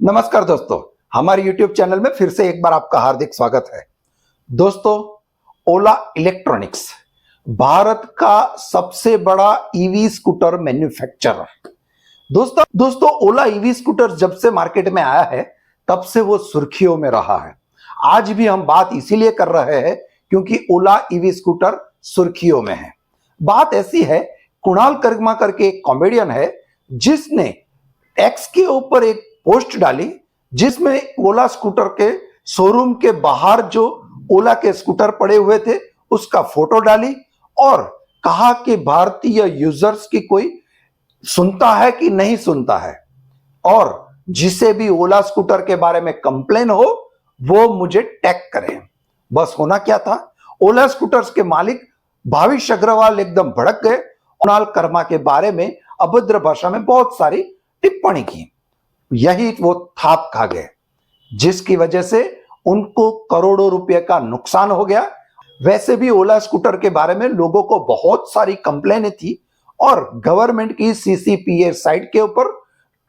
नमस्कार दोस्तों, हमारे YouTube चैनल में फिर से एक बार आपका हार्दिक स्वागत है। दोस्तों, ओला इलेक्ट्रॉनिक्स भारत का सबसे बड़ा ईवी स्कूटर मैन्युफैक्चरर। दोस्तों ओला ईवी स्कूटर जब से मार्केट में आया है तब से वो सुर्खियों में रहा है। आज भी हम बात इसीलिए कर रहे हैं क्योंकि ओला ईवी स्कूटर सुर्खियों में है। बात ऐसी है, कुणाल कर्मा करके एक कॉमेडियन है जिसने एक्स के ऊपर एक पोस्ट डाली जिसमें ओला स्कूटर के शोरूम के बाहर जो ओला के स्कूटर पड़े हुए थे उसका फोटो डाली और कहा कि भारतीय यूजर्स की कोई सुनता है कि नहीं सुनता है, और जिसे भी ओला स्कूटर के बारे में कंप्लेन हो वो मुझे टैग करें। बस होना क्या था, ओला स्कूटर्स के मालिक भाविश अग्रवाल एकदम भड़क गए, कुणाल कर्मा के बारे में अभद्र भाषा में बहुत सारी टिप्पणी की। यही वो थाप खा गए जिसकी वजह से उनको करोड़ों रुपए का नुकसान हो गया। वैसे भी ओला स्कूटर के बारे में लोगों को बहुत सारी कंप्लेनें थी और गवर्नमेंट की सीसीपीए साइट के ऊपर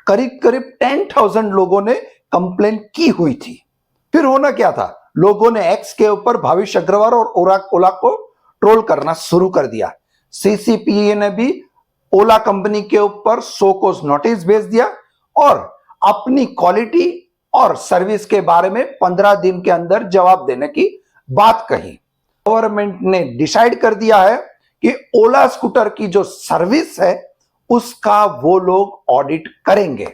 करीब करीब 10,000 लोगों ने कंप्लेन की हुई थी। फिर होना क्या था, लोगों ने एक्स के ऊपर भाविश अग्रवाल और ओला को ट्रोल करना शुरू कर दिया। सीसीपीए ने भी ओला कंपनी के ऊपर शो कॉज नोटिस भेज दिया और अपनी क्वालिटी और सर्विस के बारे में 15 दिन के अंदर जवाब देने की बात कही। गवर्नमेंट ने डिसाइड कर दिया है कि ओला स्कूटर की जो सर्विस है उसका वो लोग ऑडिट करेंगे।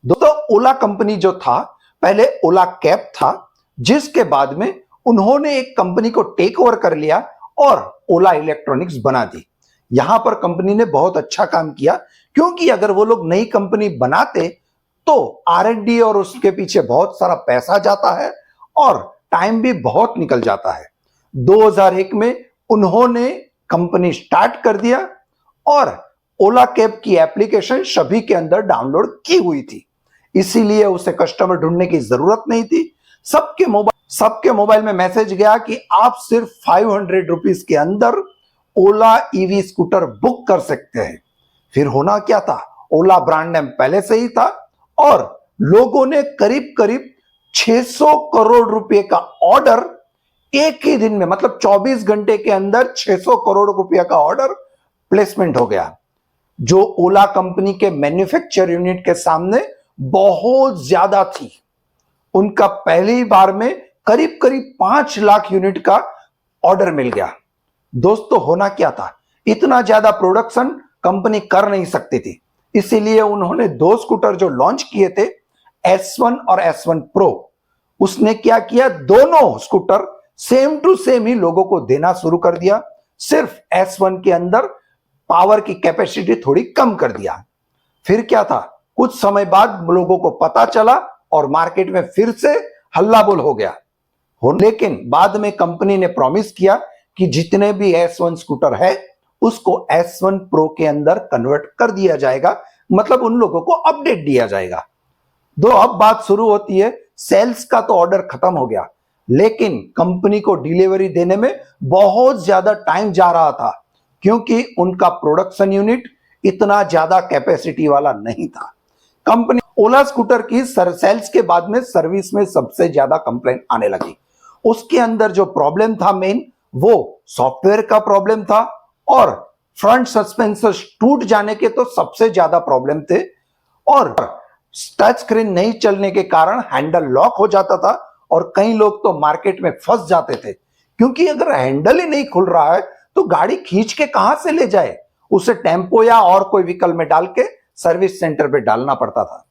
दोस्तों, ओला कंपनी जो था पहले ओला कैब था, जिसके बाद में उन्होंने एक कंपनी को टेक ओवर कर लिया और ओला इलेक्ट्रॉनिक्स बना दी। यहां पर कंपनी ने बहुत अच्छा काम किया क्योंकि अगर वो लोग नई कंपनी बनाते तो R&D और उसके पीछे बहुत सारा पैसा जाता है और टाइम भी बहुत निकल जाता है। 2001 में उन्होंने कंपनी स्टार्ट कर दिया और ओला कैब की एप्लीकेशन सभी के अंदर डाउनलोड की हुई थी, इसीलिए उसे कस्टमर ढूंढने की जरूरत नहीं थी। सबके मोबाइल में मैसेज गया कि आप सिर्फ 500 रुपीज के अंदर ओला ईवी स्कूटर बुक कर सकते हैं। फिर होना क्या था, ओला ब्रांड नेम पहले से ही था और लोगों ने करीब करीब 600 करोड़ रुपए का ऑर्डर एक ही दिन में, मतलब 24 घंटे के अंदर 600 करोड़ रुपए का ऑर्डर प्लेसमेंट हो गया, जो ओला कंपनी के मैन्युफैक्चर यूनिट के सामने बहुत ज्यादा थी। उनका पहली बार में करीब करीब 5 लाख यूनिट का ऑर्डर मिल गया। दोस्तों, होना क्या था, इतना ज्यादा प्रोडक्शन कंपनी कर नहीं सकती थी, इसीलिए उन्होंने 2 स्कूटर जो लॉन्च किए थे, S1 और S1 Pro, उसने क्या किया, दोनों स्कूटर सेम टू सेम ही लोगों को देना शुरू कर दिया। सिर्फ S1 के अंदर पावर की कैपेसिटी थोड़ी कम कर दिया। फिर क्या था, कुछ समय बाद लोगों को पता चला और मार्केट में फिर से हल्ला बोल हो गया। लेकिन बाद में कंपनी ने प्रॉमिस किया कि जितने भी S1 स्कूटर है उसको S1 Pro के अंदर कन्वर्ट कर दिया जाएगा, मतलब उन लोगों को अपडेट दिया जाएगा। अब बात शुरू होती है, सेल्स का तो ऑर्डर खत्म हो गया लेकिन कंपनी को डिलीवरी देने में बहुत ज्यादा टाइम जा रहा था क्योंकि उनका प्रोडक्शन यूनिट इतना ज्यादा कैपेसिटी वाला नहीं था। कंपनी ओला स्कूटर की सेल्स के बाद में सर्विस में सबसे ज्यादा कंप्लेंट आने लगी। उसके अंदर जो प्रॉब्लम था मेन, वो सॉफ्टवेयर का प्रॉब्लम था और फ्रंट सस्पेंसर टूट जाने के तो सबसे ज्यादा प्रॉब्लम थे और टच स्क्रीन नहीं चलने के कारण हैंडल लॉक हो जाता था और कई लोग तो मार्केट में फंस जाते थे क्योंकि अगर हैंडल ही नहीं खुल रहा है तो गाड़ी खींच के कहां से ले जाए, उसे टेम्पो या और कोई व्हीकल में डाल के सर्विस सेंटर पे डालना पड़ता था।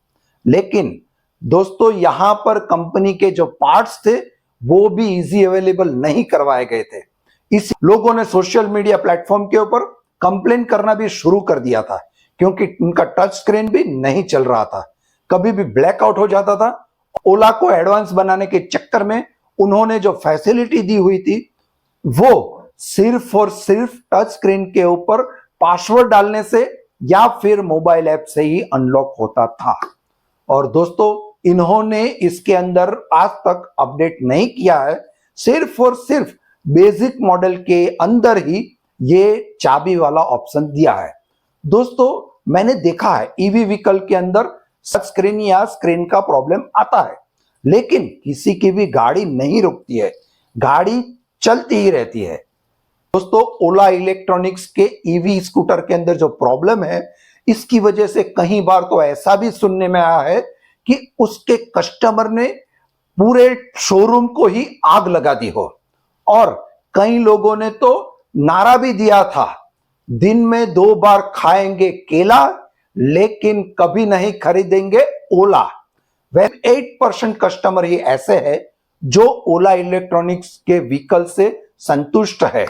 लेकिन दोस्तों, यहां पर कंपनी के जो पार्ट्स थे वो भी इजी अवेलेबल नहीं करवाए गए थे। इस लोगों ने सोशल मीडिया प्लेटफॉर्म के ऊपर कंप्लेन करना भी शुरू कर दिया था क्योंकि उनका टच स्क्रीन भी नहीं चल रहा था, कभी भी ब्लैकआउट हो जाता था। ओला को एडवांस बनाने के चक्कर में उन्होंने जो फैसिलिटी दी हुई थी वो सिर्फ और सिर्फ टच स्क्रीन के ऊपर पासवर्ड डालने से या फिर मोबाइल ऐप से ही अनलॉक होता था। और दोस्तों, इन्होंने इसके अंदर आज तक अपडेट नहीं किया है, सिर्फ और सिर्फ बेसिक मॉडल के अंदर ही ये चाबी वाला ऑप्शन दिया है। दोस्तों, मैंने देखा है ईवी व्हीकल के अंदर टच स्क्रीन या स्क्रीन का प्रॉब्लम आता है, लेकिन किसी की भी गाड़ी नहीं रुकती है, गाड़ी चलती ही रहती है। दोस्तों, ओला इलेक्ट्रॉनिक्स के ईवी स्कूटर के अंदर जो प्रॉब्लम है, इसकी वजह से कई बार तो ऐसा भी सुनने में आया है कि उसके कस्टमर ने पूरे शोरूम को ही आग लगा दी हो, और कई लोगों ने तो नारा भी दिया था, दिन में 2 बार खाएंगे केला लेकिन कभी नहीं खरीदेंगे ओला। वह 8% कस्टमर ही ऐसे हैं जो ओला इलेक्ट्रॉनिक्स के व्हीकल से संतुष्ट है,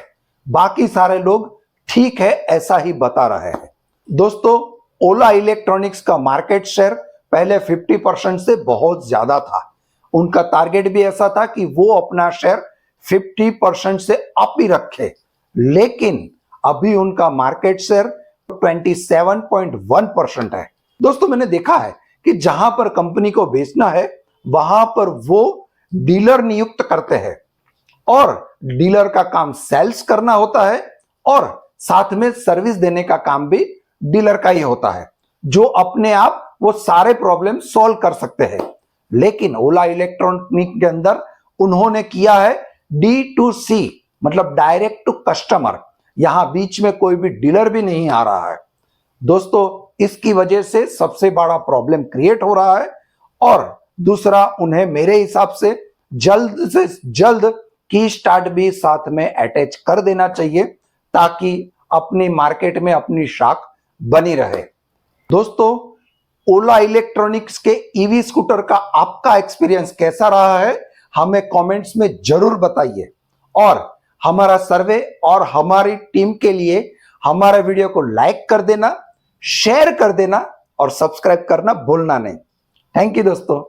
बाकी सारे लोग ठीक है ऐसा ही बता रहे हैं। दोस्तों, ओला इलेक्ट्रॉनिक्स का मार्केट शेयर पहले 50% से बहुत ज्यादा था। उनका टारगेट भी ऐसा था कि वो अपना शेयर 50% से अप ही रखे, लेकिन अभी उनका मार्केट शेयर 27.1% है। दोस्तों, मैंने देखा है कि जहां पर कंपनी को बेचना है वहां पर वो डीलर नियुक्त करते हैं, और डीलर का काम सेल्स करना होता है और साथ में सर्विस देने का काम भी डीलर का ही होता है, जो अपने आप वो सारे प्रॉब्लम सॉल्व कर सकते हैं। लेकिन ओला इलेक्ट्रॉनिक के अंदर उन्होंने किया है D2C, मतलब डायरेक्ट टू कस्टमर। यहां बीच में कोई भी डीलर भी नहीं आ रहा है। दोस्तों, इसकी वजह से सबसे बड़ा प्रॉब्लम क्रिएट हो रहा है, और दूसरा, उन्हें मेरे हिसाब से जल्द की स्टार्ट भी साथ में अटैच कर देना चाहिए, ताकि अपनी मार्केट में अपनी शाख बनी रहे। दोस्तों, ओला इलेक्ट्रॉनिक्स के ईवी स्कूटर का आपका एक्सपीरियंस कैसा रहा है, हमें कमेंट्स में जरूर बताइए, और हमारा सर्वे और हमारी टीम के लिए हमारे वीडियो को लाइक कर देना, शेयर कर देना और सब्सक्राइब करना भूलना नहीं। थैंक यू दोस्तों।